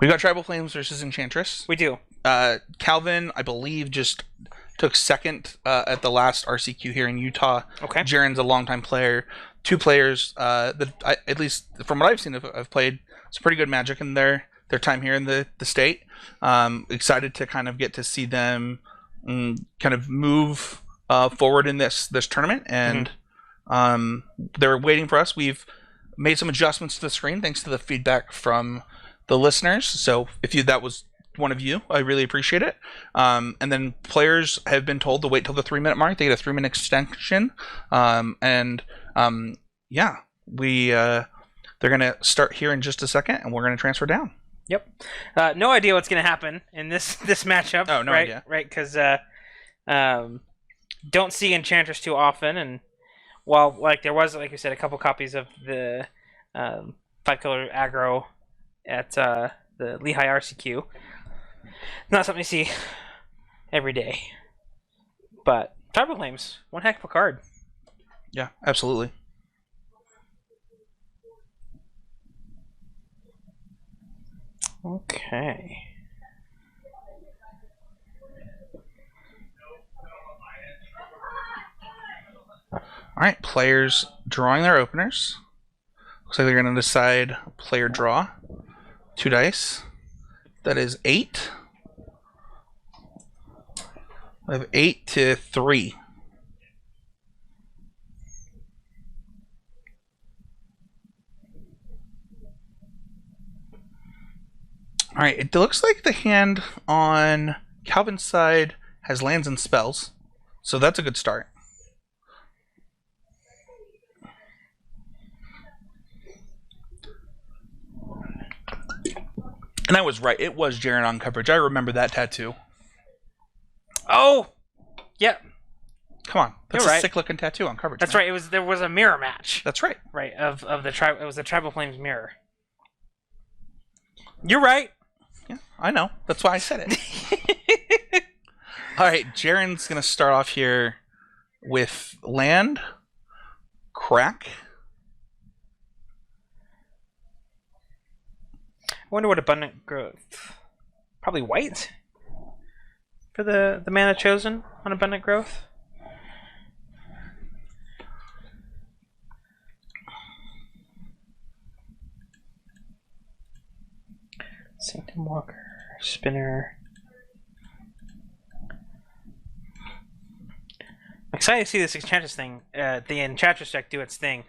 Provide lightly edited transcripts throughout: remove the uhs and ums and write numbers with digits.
We got Tribal Flames versus Enchantress. We do. Calvin, I believe, just took second at the last RCQ here in Utah. Okay. Jaryn's a longtime player. Two players that, at least from what I've seen, have played some pretty good Magic in their time here in the state. Excited to kind of get to see them kind of move forward in this tournament, and they're waiting for us. We've made some adjustments to the screen thanks to the feedback from the listeners. So if that was one of you, I really appreciate it. And then players have been told to wait till the 3-minute mark. They get a 3-minute extension. Yeah, they're gonna start here in just a second, and we're gonna transfer down. Yep. No idea what's gonna happen in this matchup. Oh, no idea. Right, because don't see Enchantress too often, and while there was, like you said, a couple copies of the 5-color aggro at the Lehigh RCQ. Not something you see every day. But Tribal Flames, one heck of a card. Yeah, absolutely. Okay. Alright, players drawing their openers. Looks like they're going to decide player draw. 2 dice. That is 8. I have 8 to 3. Alright, it looks like the hand on Calvin's side has lands and spells, so that's a good start. And I was right. It was Jaryn on coverage. I remember that tattoo. Oh! Yep. Come on. That's You're a right. sick-looking tattoo on coverage. That's man. right. There was a mirror match. That's right. Right, of the tribe. It was the Tribal Flames mirror. You're right. Yeah, I know. That's why I said it. All right, Jaryn's going to start off here with land, crack. I wonder what abundant growth. Probably white for the mana chosen on abundant growth. Sanctum Walker, Spinner. I'm excited to see this Enchantress thing, the Enchantress deck do its thing.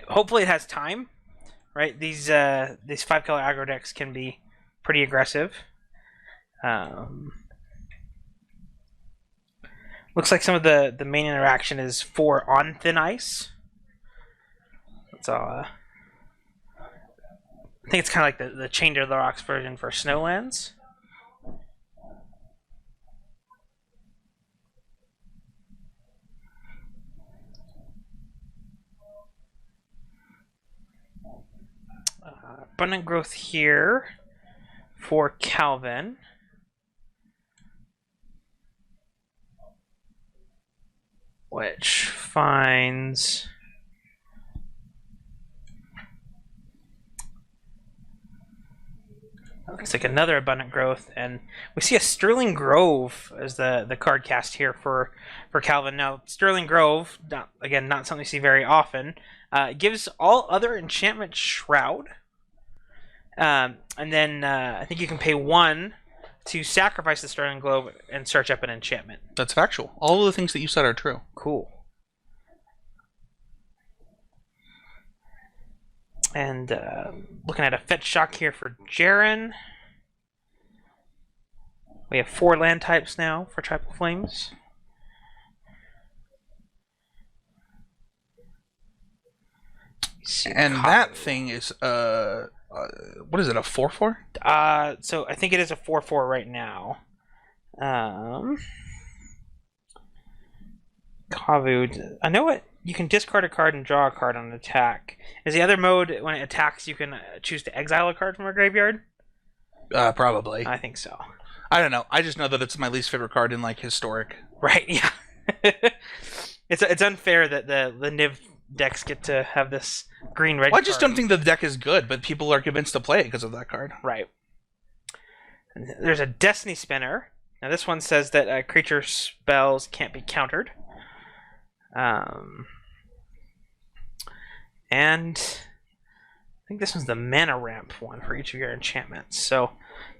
Hopefully it has time, right? These 5-color aggro decks can be pretty aggressive. Looks like some of the main interaction is 4 on thin ice. That's all. I think it's kind of like the Chained to the Rocks version for Snowlands. Abundant growth here for Calvin. Which finds... looks like another abundant growth, and we see a Sterling Grove as the card cast here for Calvin. Now, Sterling Grove, not something you see very often, gives all other enchantment Shroud, and then I think you can pay 1 to sacrifice the Sterling Grove and search up an enchantment. That's factual. All of the things that you said are true. Cool. And looking at a fetch shock here for Jaryn. We have 4 land types now for Tribal Flames. And that thing is, what is it, a 4/4? So I think it is a 4/4 right now. Kavu. I know it. You can discard a card and draw a card on attack. Is the other mode, when it attacks, you can choose to exile a card from a graveyard? Probably. I think so. I don't know. I just know that it's my least favorite card in, like, Historic. Right, yeah. It's unfair that the Niv decks get to have this green-red Well, I just don't think the deck is good, but people are convinced to play it because of that card. Right. And there's a Destiny Spinner. Now this one says that creature spells can't be countered. And I think this one's the mana ramp one for each of your enchantments. So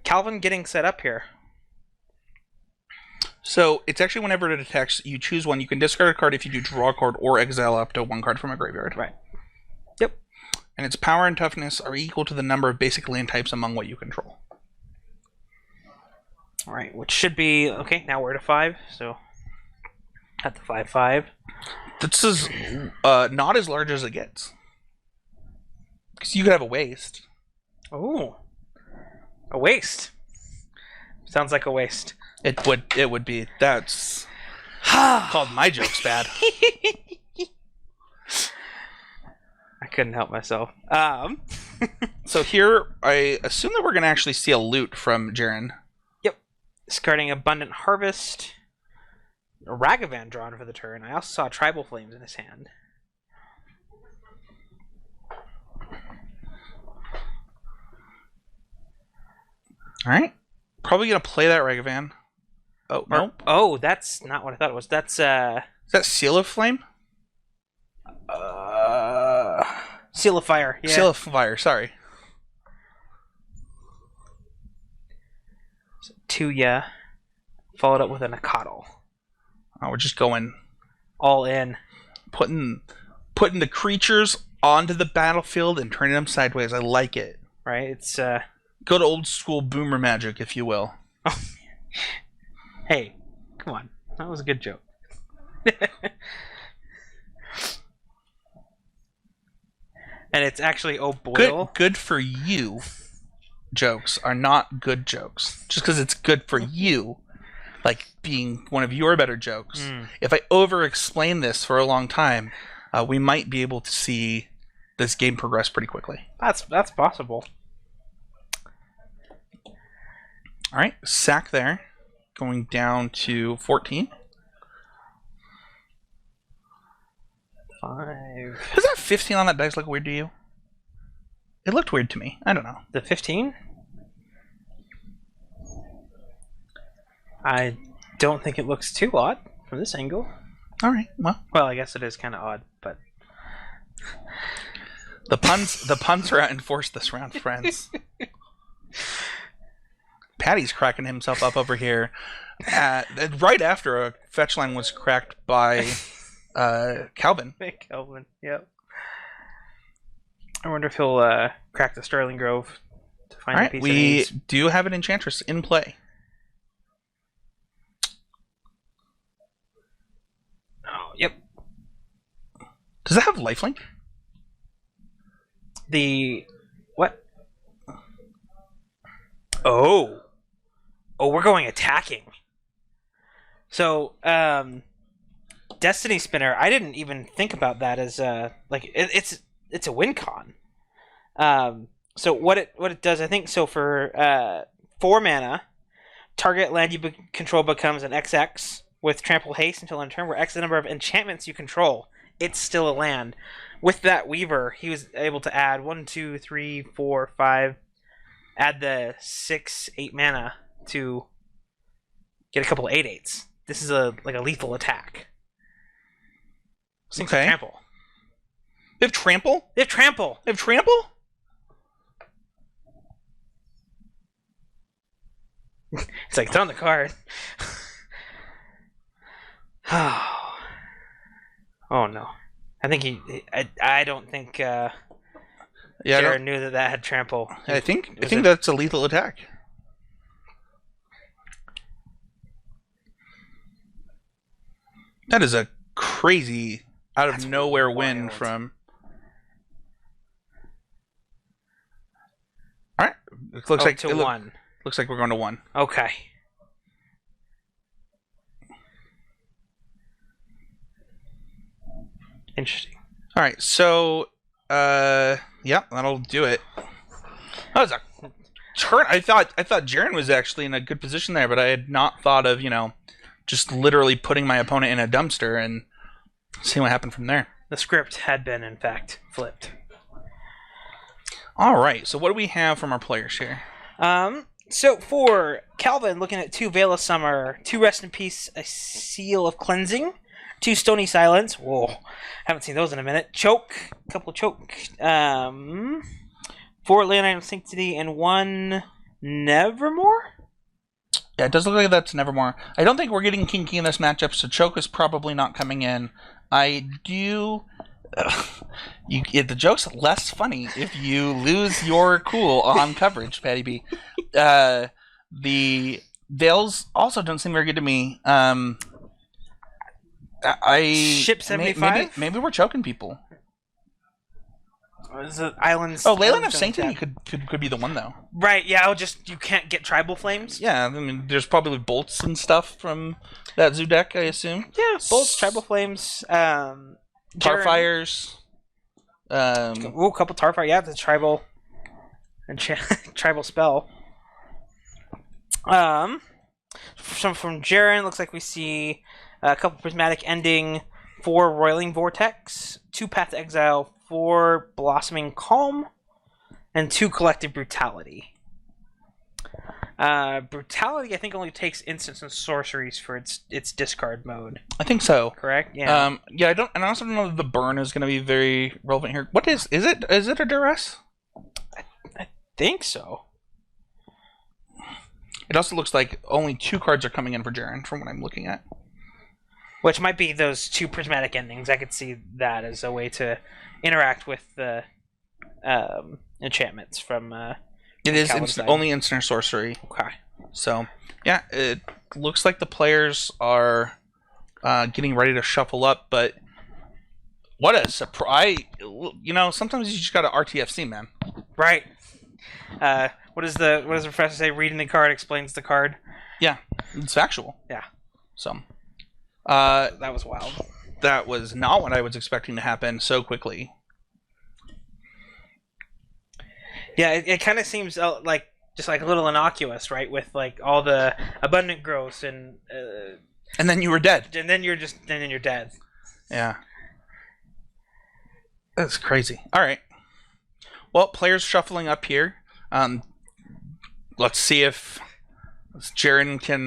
Calvin getting set up here. So it's actually whenever it attacks, you choose one. You can discard a card if you do draw a card or exile up to one card from a graveyard. Right. Yep. And its power and toughness are equal to the number of basic land types among what you control. All right, which should be okay. Now we're at a 5, so at the 5/5. This is not as large as it gets. Because you could have a waste. Oh, a waste. Sounds like a waste. It would be. That's called my jokes bad. I couldn't help myself. So here, I assume that we're going to actually see a loot from Jaryn. Yep. Discarding Abundant Harvest. A Ragavan drawn for the turn. I also saw Tribal Flames in his hand. Alright. Probably going to play that Ragavan. Oh, no. Oh, that's not what I thought it was. That's, Is that Seal of Flame? Seal of Fire. Yeah. Seal of Fire, sorry. So, Tuya, followed up with a Nakatl. Oh, we're just going... All in. Putting the creatures onto the battlefield and turning them sideways. I like it. Right? It's, Go to old school boomer magic, if you will. Hey, come on. That was a good joke. And it's actually Boyle. Good for you jokes are not good jokes. Just because it's good for you, like being one of your better jokes. If I over-explain this for a long time, we might be able to see this game progress pretty quickly. That's possible. All right, sack there. Going down to 14. 5. Does that 15 on that dice look weird to you? It looked weird to me. I don't know. The 15? I don't think it looks too odd from this angle. All right. Well, I guess it is kind of odd, but the puns are enforced this round, friends. Patty's cracking himself up over here. Right after a fetch line was cracked by Calvin. Calvin, yep. I wonder if he'll crack the Sterling Grove to find a piece we of do have an Enchantress in play. Oh, yep. Does it have lifelink? The... what? Oh, we're going attacking. So, Destiny Spinner, I didn't even think about that as it's a win con. So what it does, I think, so for 4 mana, target land you control becomes an XX with trample haste until end turn, where X is the number of enchantments you control. It's still a land. With that Weaver, he was able to add 1, 2, 3, 4, 5. Add the 6, 8 mana to get a couple of 8/8s. This is a lethal attack. Okay. Trample. They have trample? They have trample. They have trample? It's like, it's on the card. Oh no. I think I don't think Jaryn knew that had trample. I think that's a lethal attack. That is a crazy out of nowhere win from. All right, it looks like to 1. Looks like we're going to 1. Okay. Interesting. All right, so yeah, that'll do it. That was a turn. I thought Jaryn was actually in a good position there, but I had not thought of just literally putting my opponent in a dumpster and seeing what happened from there. the script had been, in fact, flipped. All right, so what do we have from our players here? So for Calvin, looking at 2 Veil of Summer, 2 Rest in Peace, a Seal of Cleansing, 2 Stony Silence. Whoa, haven't seen those in a minute. Choke, a couple choke. 4 Leonine of Sanctity and 1 Nevermore. Yeah, it does look like that's Nevermore. I don't think we're getting kinky in this matchup, so Choke is probably not coming in. I do. The joke's less funny if you lose your cool on coverage, Patty B. The Veils also don't seem very good to me. Ship 75? Maybe we're choking people. Is it Islands? Oh, Leyland of Sanctity could be the one though. Right? Yeah. You can't get tribal flames. Yeah, I mean, there's probably bolts and stuff from that zoo deck, I assume. Yeah, bolts, tribal flames, Tarfires. A couple Tarfire. Yeah, the tribal and tribal spell. From Jaryn, looks like we see a couple Prismatic Ending, 4 Roiling Vortex, 2 Path to Exile, 4 Blossoming Calm, and 2 Collective Brutality. Brutality, I think, only takes instants and sorceries for its discard mode. I think so. Correct? Yeah. Yeah, I also don't know that the burn is going to be very relevant here. What is it? Is it a duress? I think so. It also looks like only 2 cards are coming in for Jaryn, from what I'm looking at. Which might be those 2 Prismatic Endings. I could see that as a way to interact with the enchantments from. It is only instant sorcery. Okay. So, yeah, it looks like the players are getting ready to shuffle up, but what a surprise. Sometimes you just got to RTFC, man. Right. What does the professor say? Reading the card explains the card. Yeah, it's factual. Yeah. So, that was wild. That was not what I was expecting to happen so quickly. Yeah, it kind of seems like just like a little innocuous, right? With like all the abundant growth and then you were dead. And then you're dead. Yeah. That's crazy. All right. Well, players shuffling up here. Let's see if Jaryn can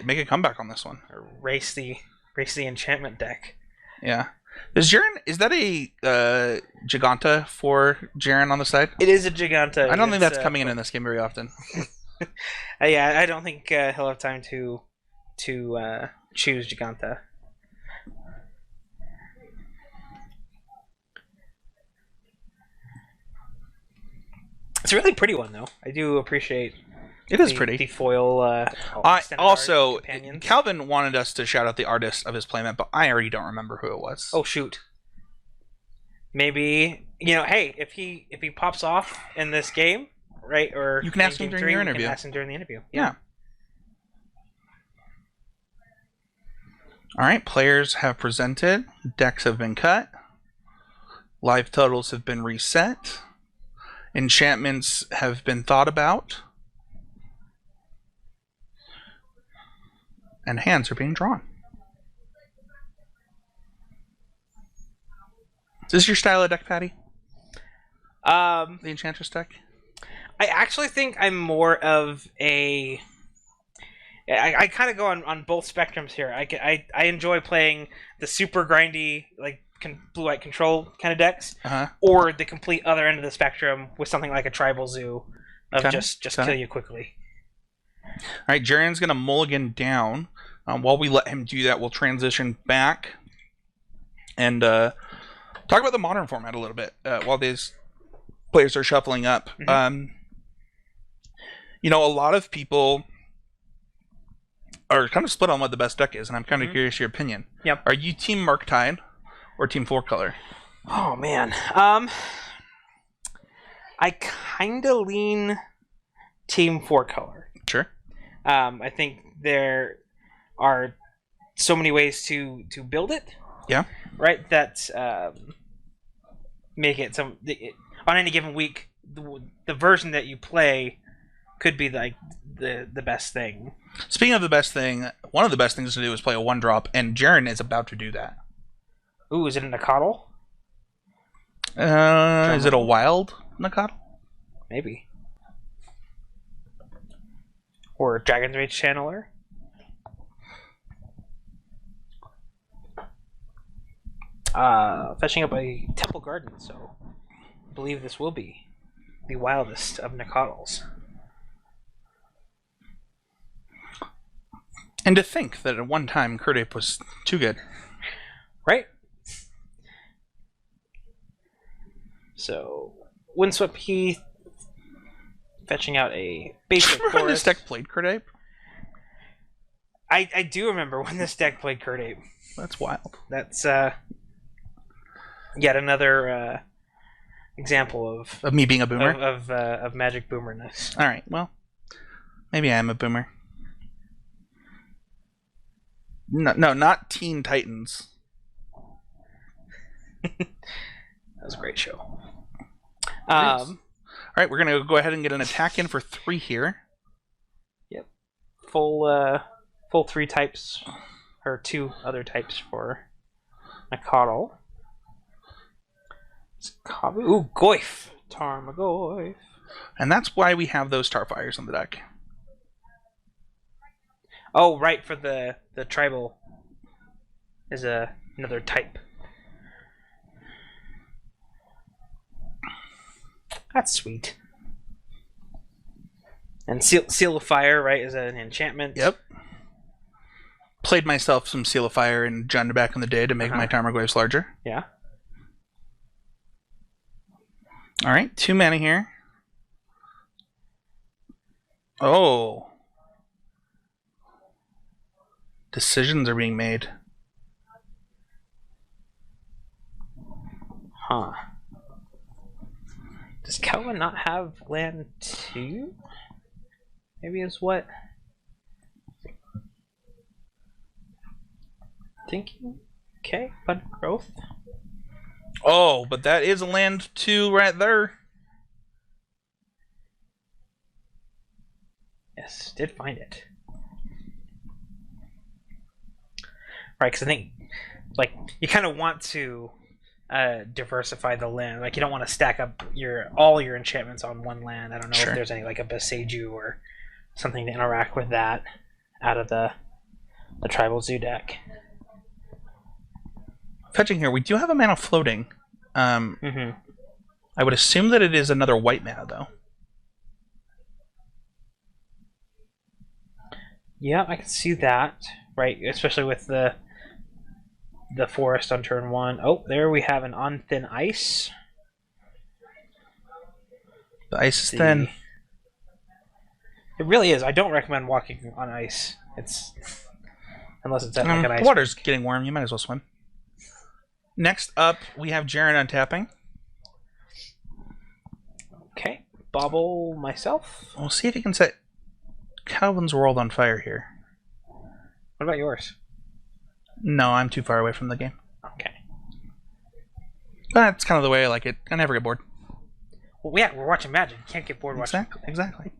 make a comeback on this one. Or race the enchantment deck. Yeah. Is that a Giganta for Jaryn on the side? It is a Giganta. I don't think that's coming in this game very often. Yeah, I don't think he'll have time to choose Giganta. It's a really pretty one, though. I do appreciate. It is pretty. The foil. Also, Calvin wanted us to shout out the artist of his playmat, but I already don't remember who it was. Oh shoot. Maybe hey, if he pops off in this game, right? Or you can ask him during your interview. Ask him during the interview. Yeah. All right, players have presented. Decks have been cut. Live totals have been reset. Enchantments have been thought about. And hands are being drawn. Is this your style of deck, Patty? The Enchantress deck? I actually think I'm more of a... I kind of go on both spectrums here. I enjoy playing the super grindy, like blue-white control kind of decks, or the complete other end of the spectrum with something like a Tribal Zoo of just kill you quickly. All right, Jaryn's going to mulligan down. While we let him do that, we'll transition back and talk about the modern format a little bit while these players are shuffling up. Mm-hmm. A lot of people are kind of split on what the best deck is, and I'm kind of curious your opinion. Yep. Are you Team Murktide or Team 4-color? Oh, man. I kind of lean Team 4-color. Sure. I think there are so many ways to build it. Yeah. Right? That make it on any given week, the version that you play could be like the best thing. Speaking of the best thing, one of the best things to do is play a 1-drop, and Jaryn is about to do that. Ooh, is it in a coddle? Is it a wild Nakatl? Maybe. Or Dragon's Rage Channeler. Fetching up a Temple Garden, so I believe this will be the wildest of Nakatls. And to think that at one time Kurdape was too good. Right? So, Windswept Heath, fetching out a basic Remember when this forest. deck played Kurdape? I do remember when this deck played Kurdape. That's wild. That's yet another example Of me being a boomer? of Magic boomerness. Alright, well, maybe I am a boomer. No, not Teen Titans. That was a great show. Alright, we're going to go ahead and get an attack in for 3 here. Yep. Full 3 types, or 2 other types for Nakatl. Ooh, Goyf. Tarmogoyf. And that's why we have those Starfires on the deck. Oh, right, for the tribal is another type. That's sweet. And Seal of Fire, right, is an enchantment. Yep. Played myself some Seal of Fire and Jund back in the day to make my Tarmogoyfs larger. Yeah. Alright, 2 mana here. Oh. Decisions are being made. Huh. Does Calvin not have land 2? Maybe is what? Thinking? Okay, but growth. Oh, but that is a land 2 right there. Yes, did find it. Right, because I think, like, you kind of want to diversify the land. Like, you don't want to stack up all your enchantments on one land. I don't know if there's any, like, a Beseiju or something to interact with that out of the Tribal Zoo deck. Fetching here, we do have a mana floating. I would assume that it is another white mana, though. Yeah, I can see that. Right, especially with the forest on turn 1. Oh, there we have an On Thin Ice. The ice is thin. It really is. I don't recommend walking on ice. Unless it's at like an ice. The water's getting warm. You might as well swim. Next up, we have Jaryn untapping. Okay, bobble myself. We'll see if he can set Calvin's World on fire here. What about yours? No, I'm too far away from the game. Okay. That's kind of the way I like it. I never get bored. Well, yeah, we're watching Magic. You can't get bored watching. Exactly.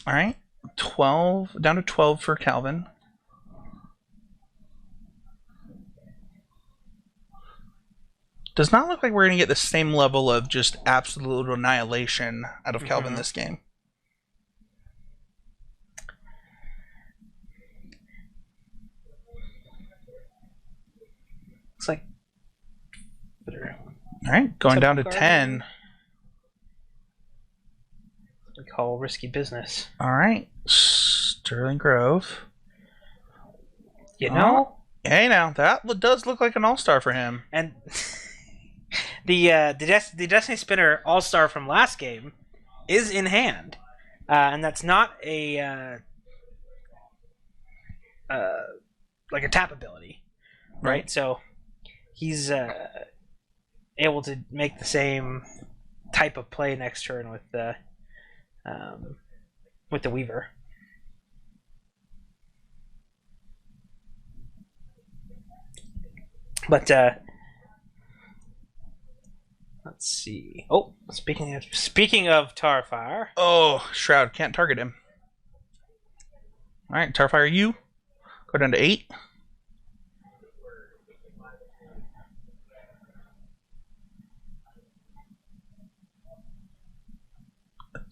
All right, 12 down to 12 for Calvin. Does not look like we're going to get the same level of just absolute annihilation out of Calvin this game. Looks like. All right, going down to 10. We call risky business. All right, Sterling Grove. You know? Hey, now that does look like an all-star for him. And the Destiny Spinner All-Star from last game is in hand, and that's not a like a tap ability, right? So he's able to make the same type of play next turn with the Weaver. But let's see. Oh, speaking of Tarfire. Oh, Shroud can't target him. All right, Tarfire, you go down to 8.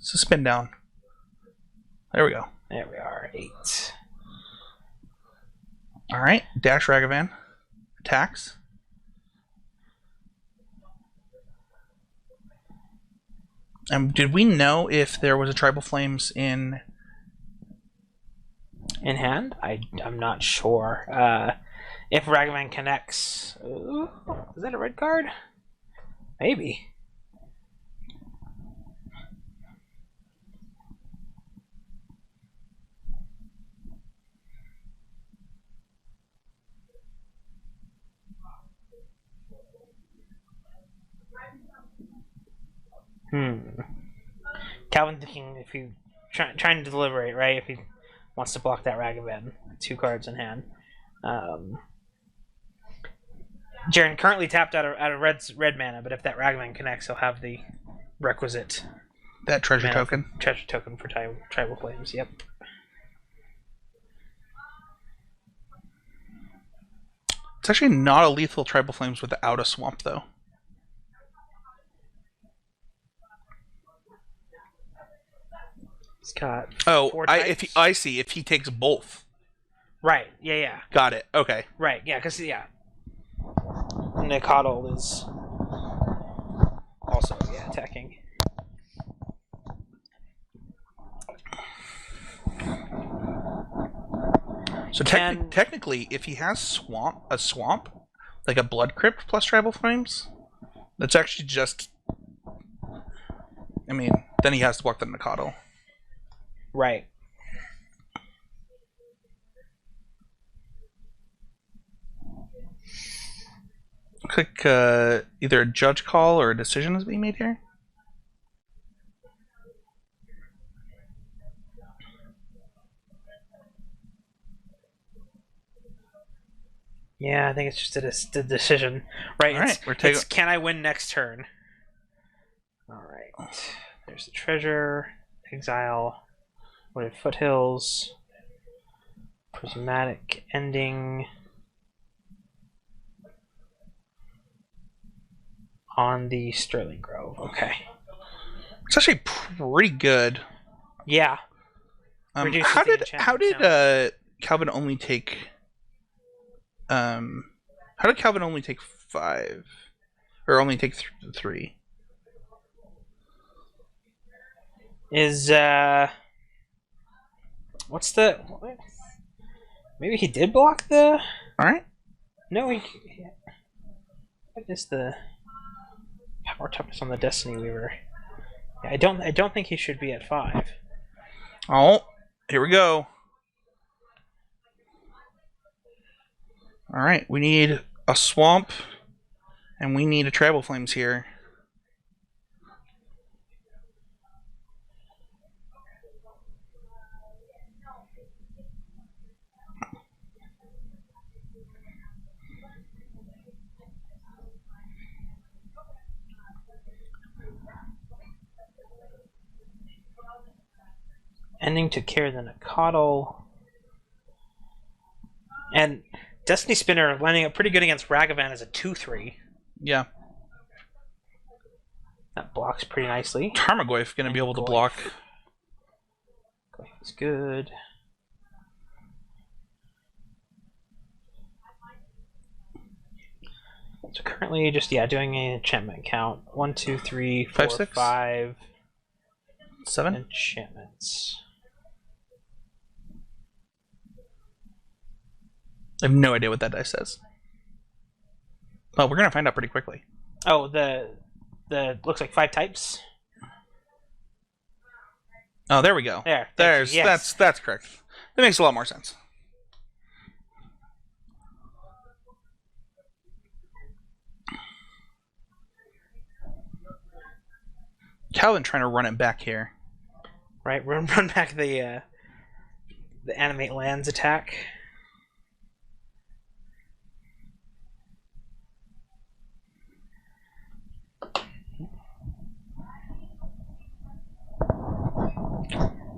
So spin down. There we go. There we are. 8. All right. Dash Ragavan. Attacks. Did we know if there was a Tribal Flames in hand? I'm not sure. If Ragavan connects... Ooh, is that a red card? Maybe. Calvin thinking if he... Trying to deliberate, right? If he wants to block that Ragavan. 2 cards in hand. Jaryn currently tapped out of red mana, but if that Ragavan connects, he'll have the requisite that treasure token. Treasure token for Tribal Flames. Yep. It's actually not a lethal Tribal Flames without a swamp, though. He's got. I see. If he takes both. Right. Yeah. Got it. Okay. Right. Yeah. Because Nicodle is also attacking. So technically, if he has a swamp, like a Blood Crypt plus Tribal Flames, that's actually just. I mean, then he has to block the Nicodle. Right. Click either a judge call or a decision is being made here. Yeah, I think it's just a decision. Right. All right. It's can I win next turn? All right. There's the treasure, exile, Wooded Foothills, prismatic ending. On the Sterling Grove. Okay. It's actually pretty good. Yeah. How did Calvin only take? How did Calvin only take 5, or only take 3? Is what's the? Maybe he did block the. All right. No, he. What is the? Power toughness on the Destiny Weaver. Yeah, I don't think he should be at 5. Oh, here we go. All right, we need a swamp, and we need a Tribal Flames here. Ending to carry the Nicodle. And Destiny Spinner lining up pretty good against Ragavan as a 2/3. Yeah. That blocks pretty nicely. Tarmogoyf going to be able to block. Goyf is good. So currently just doing an enchantment count. 1, 2, 3, 4, 5, 6? 5 7 enchantments. I have no idea what that dice says. Well, we're gonna find out pretty quickly. Oh, the looks like 5 types. Oh, there we go. There's yes. That's correct. That makes a lot more sense. Calvin trying to run it back here. Right, run back the animate lands attack.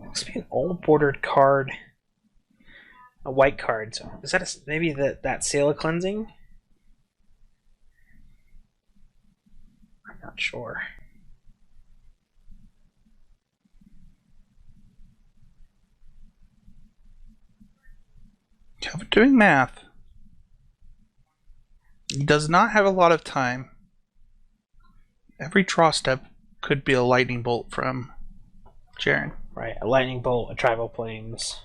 Must be an old bordered card, a white card. So is that maybe that Sail of Cleansing? I'm not sure. Calvin doing math. He does not have a lot of time. Every draw step could be a lightning bolt from Jaryn. Right, a lightning bolt, a tribal plains.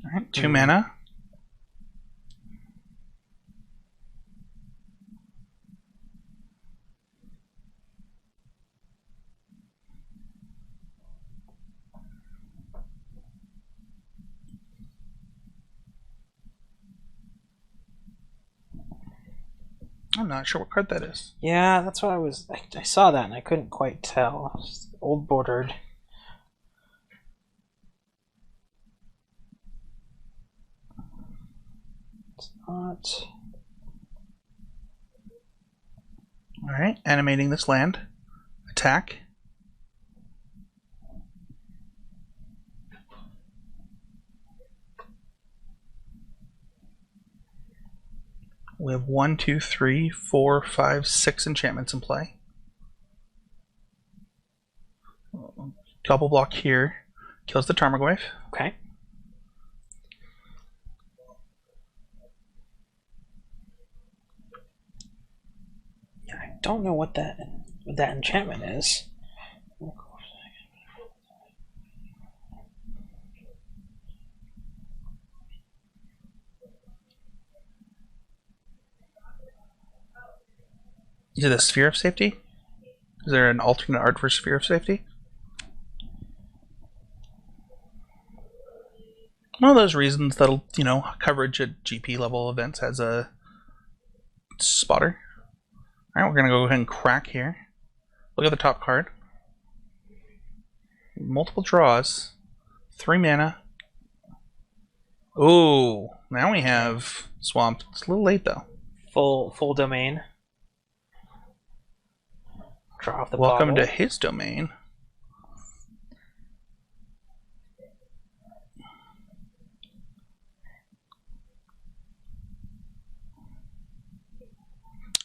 Alright, 2 mana. I'm not sure what card that is. Yeah, that's what I saw that and I couldn't quite tell. It's old bordered. It's not. Alright, animating this land. Attack. We have 1, 2, 3, 4, 5, 6 enchantments in play. Double block here. Kills the Tarmogoyf. Okay. Yeah, I don't know what that enchantment is. Is it a Sphere of Safety? Is there an alternate art for Sphere of Safety? One of those reasons that'll, coverage at GP level events has a spotter. Alright, we're gonna go ahead and crack here. Look at the top card. Multiple draws. 3 mana. Ooh, now we have Swamp. It's a little late though. Full domain. Draw off the Welcome bottle. to his domain.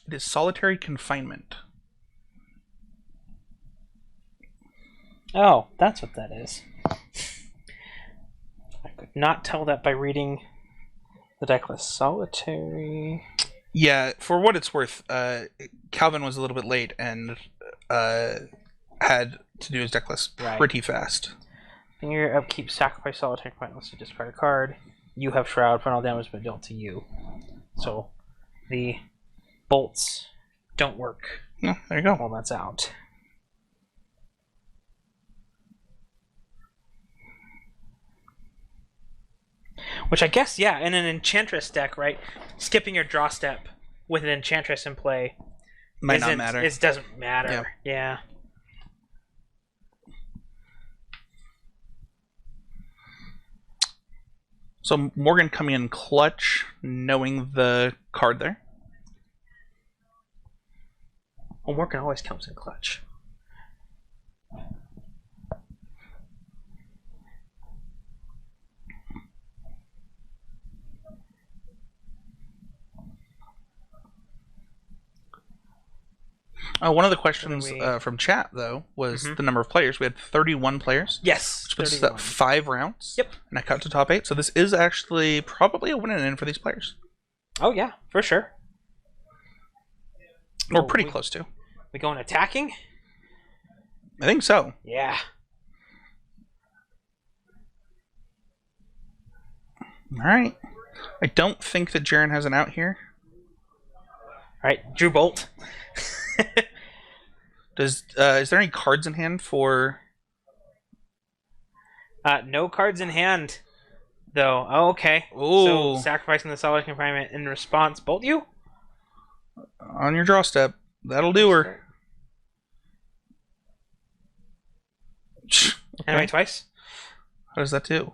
It is Solitary Confinement. Oh, that's what that is. I could not tell that by reading the deck list. Solitary. Yeah, for what it's worth, Calvin was a little bit late and had to do his deck list pretty fast. In your upkeep, sacrifice Solitary Confinement to discard a card. You have Shroud, final damage but dealt to you. So the bolts don't work. No, there you go. While that's out. Which I guess, yeah, in an Enchantress deck, right? Skipping your draw step with an Enchantress in play might not matter. It doesn't matter. Yeah. So Morgan coming in clutch, knowing the card there. Well, Morgan always comes in clutch. One of the questions from chat, though, was the number of players. We had 31 players. Yes, which puts us at 5 rounds. Yep. And I cut to top 8. So this is actually probably a win and in for these players. Oh, yeah, for sure. We're pretty close to. We going attacking? I think so. Yeah. All right. I don't think that Jaryn has an out here. All right, Drew Bolt. Is there any cards in hand for? No cards in hand, though. Oh, okay. Ooh. So sacrificing the Solid Confinement in response, bolt you on your draw step. That'll do her. Okay. Animate twice. How does that do?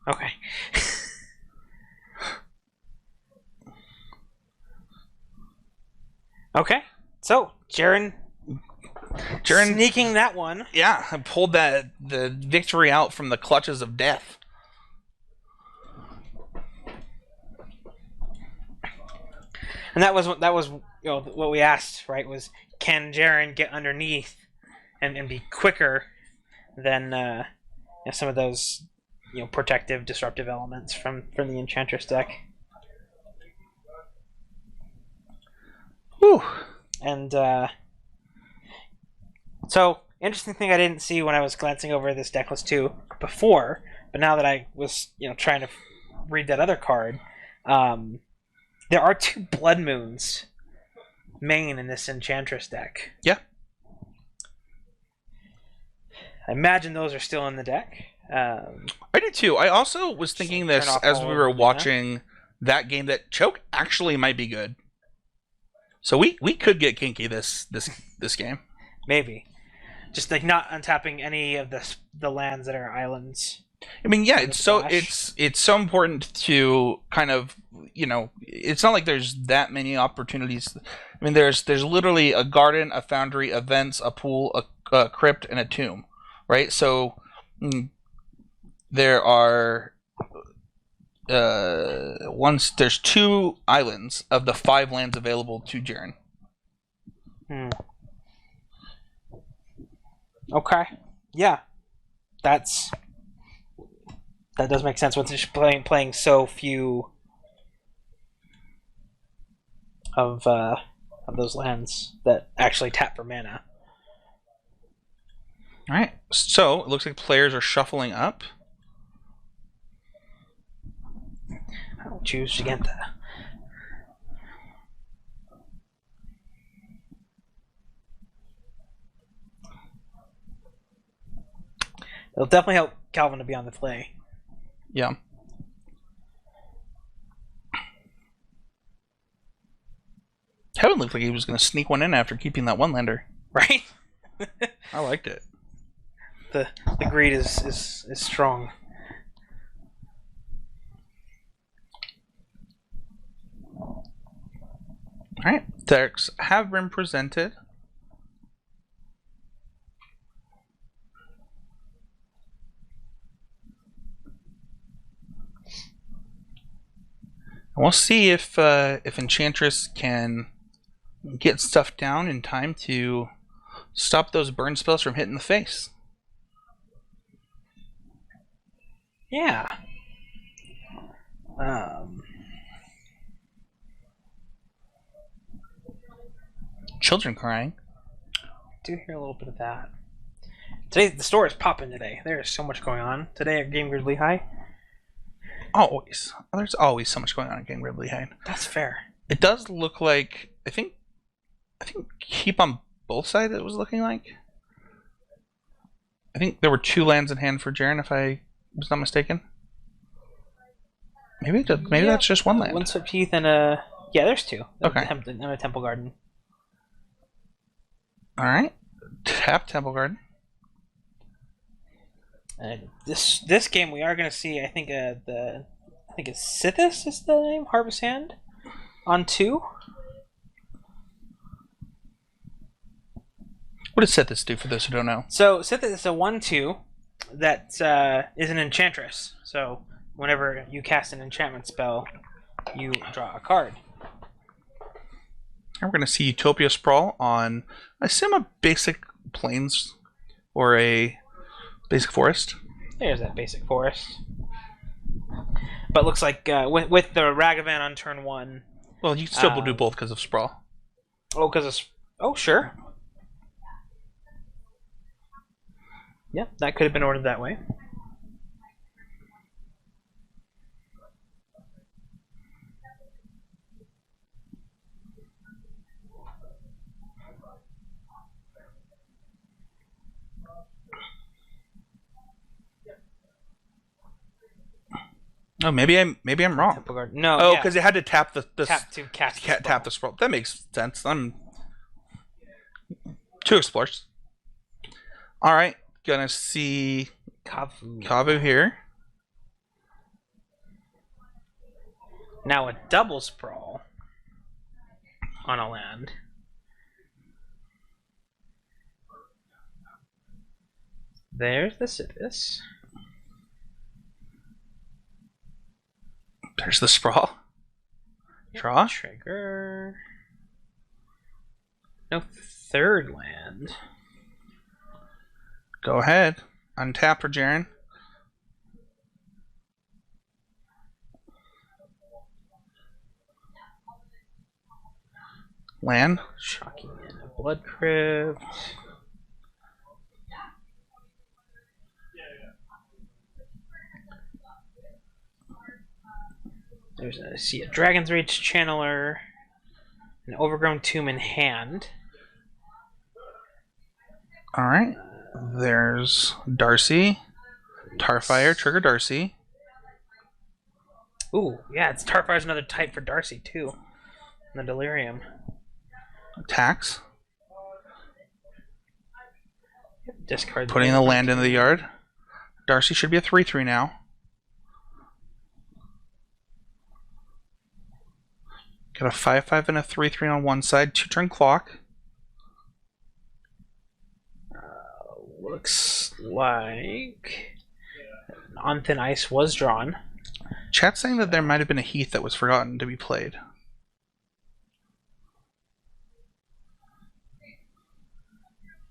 Okay. Okay. So Jaryn sneaking that one. Yeah, I pulled the victory out from the clutches of death. And that was what we asked, right? Was can Jaryn get underneath and be quicker than some of those protective, disruptive elements from the Enchantress deck? Whew. And so, interesting thing I didn't see when I was glancing over this deck list too before, but now that I was trying to read that other card, there are 2 Blood Moons main in this Enchantress deck. Yeah. I imagine those are still in the deck. I do too. I also was thinking this as we were watching that game, that Choke actually might be good. So we could get kinky this game. Maybe. Just like not untapping any of the lands that are islands. I mean, yeah, it's so important to kind of, it's not like there's that many opportunities. I mean, there's literally a garden, a foundry, events, a pool, a crypt, and a tomb, right? So there are there's 2 islands of the 5 lands available to Jaryn. Okay. Yeah. That does make sense with just playing so few of those lands that actually tap for mana. All right. So it looks like players are shuffling up. I'll choose to get that. It'll definitely help Calvin to be on the play. Yeah. Kevin looked like he was going to sneak one in after keeping that 1-lander. Right? I liked it. The greed is strong. All right. Decks have been presented. And we'll see if Enchantress can get stuff down in time to stop those burn spells from hitting the face. Yeah. Children crying. I do hear a little bit of that. Today the store is popping today. There is so much going on today at Game Grid Lehigh. Always. There's always so much going on at Game Grid Lehigh. That's fair. It does look like I think keep on both sides. It was looking like. I think there were 2 lands in hand for Jaryn, if I was not mistaken. Maybe that's just 1 land. 1 Swift Heath and a there's 2. Okay. And a Temple Garden. All right. Tap Temple Garden. This game we are going to see. I think it's Sithis is the name. Harvest Hand on 2. What does Sithis do for those who don't know? So Sithis is a 1/2 that is an Enchantress. So whenever you cast an enchantment spell, you draw a card. And we're going to see Utopia Sprawl on, I assume, a basic plains or a basic forest. There's that basic forest. But looks like with the Ragavan on turn 1. Well, you can still do both because of Sprawl. Oh, because of... Oh, sure. Yep, that could have been ordered that way. Oh, maybe I'm wrong. No. Oh, because it had to tap the tap to cast tap the Sprawl. That makes sense. I'm 2 explorers. All right, gonna see Kavu here. Now a double Sprawl on a land. There's the Sithis. There's the Sprawl. Draw. Trigger. No third land. Go ahead. Untap for Jaryn. Land. Shocking in a Blood Crypt. See a Dragon's Rage Channeler, an Overgrown Tomb in hand. Alright. There's Darcy. Tarfire, trigger Darcy. Ooh, yeah, Tarfire's another type for Darcy, too. And the Delirium. Attacks. Discard. Putting the land into the yard. Darcy should be a 3/3 now. Got a 5/5 and a 3/3 on one side. 2-turn clock. Looks like On Thin Ice was drawn. Chat's saying that there might have been a Heath that was forgotten to be played.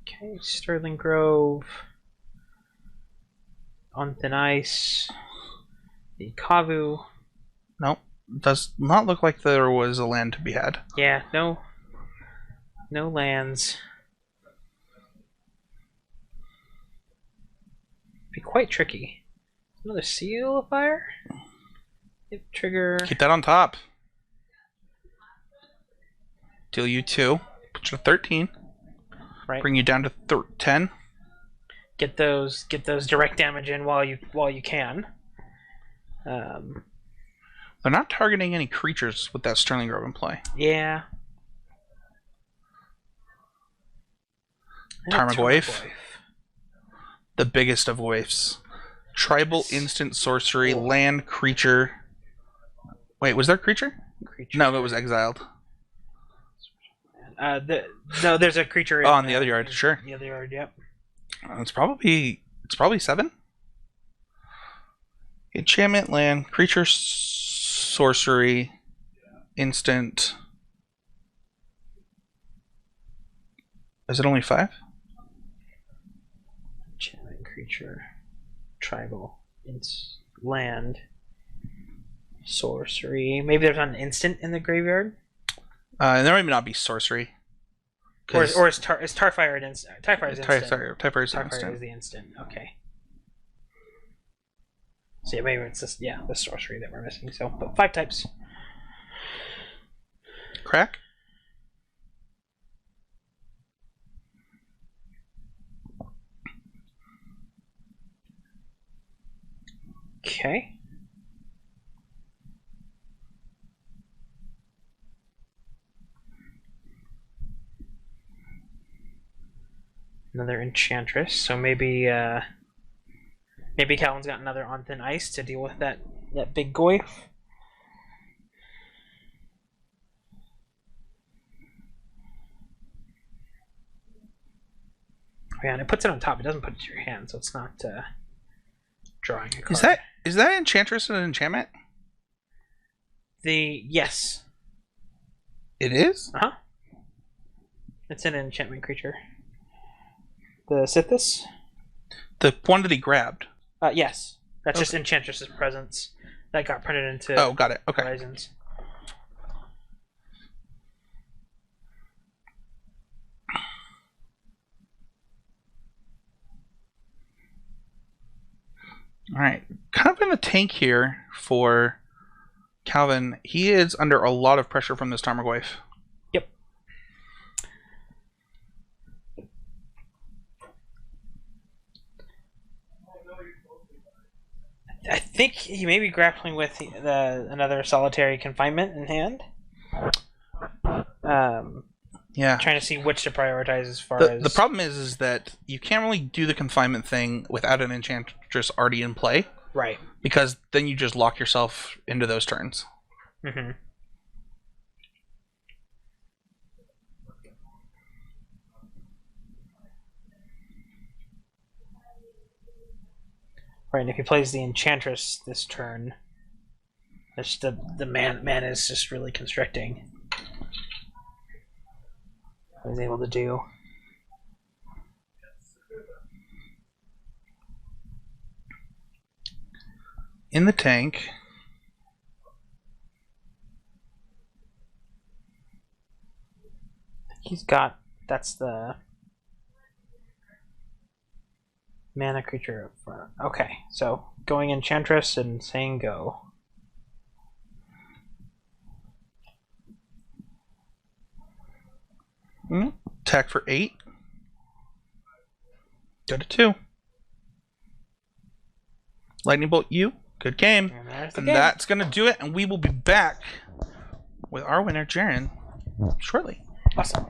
Okay, Sterling Grove. On Thin Ice. The Kavu. Nope. Does not look like there was a land to be had. Yeah, no lands. Be quite tricky. Another Seal of Fire? Hit trigger. Keep that on top. Deal you 2. Put you to 13. Right. Bring you down to 10. Get those direct damage in while you can. They're not targeting any creatures with that Sterling Grove in play. Yeah. Tarmogoyf. The biggest of waifs. Tribal instant sorcery, land creature. Wait, was there a creature? No, it was exiled. No, there's a creature. On the other yard, sure. The other yard, yep. It's probably 7. Enchantment, land, creature, sorcery, instant. Is it only 5? Enchantment, creature, tribal, land, sorcery. Maybe there's an instant in the graveyard. And there might not be sorcery. Or is Tarfire an instant? Tarfire's instant. Tarfire is the instant. Okay. So yeah, maybe it's just the sorcery that we're missing. So, but 5 types. Crack. Okay. Another Enchantress. So maybe Calvin's got another On Thin Ice to deal with that big Goyf. Yeah, and it puts it on top. It doesn't put it to your hand, so it's not drawing a card. Is that Enchantress an enchantment? Yes. It is? Uh-huh. It's an enchantment creature. The Sithis? The one that he grabbed. Yes. That's just Enchantress's presence. That got printed into got it. Okay. Horizons. Alright. Kind of in the tank here for Calvin. He is under a lot of pressure from this Tarmogoyf. Yep. I think he may be grappling with another solitary confinement in hand. Yeah. Trying to see which to prioritize as far as... The problem is that you can't really do the confinement thing without an Enchantress already in play. Right. Because then you just lock yourself into those turns. Mm-hmm. Right, and if he plays the Enchantress this turn, It's the man is just really constricting. What he's able to do. In the tank. He's got, that's the mana creature up front. Okay, so going Enchantress and saying go. Attack for 8. Go to 2. Lightning Bolt you. Good game. And that's going to do it, and we will be back with our winner, Jaryn, shortly. Awesome.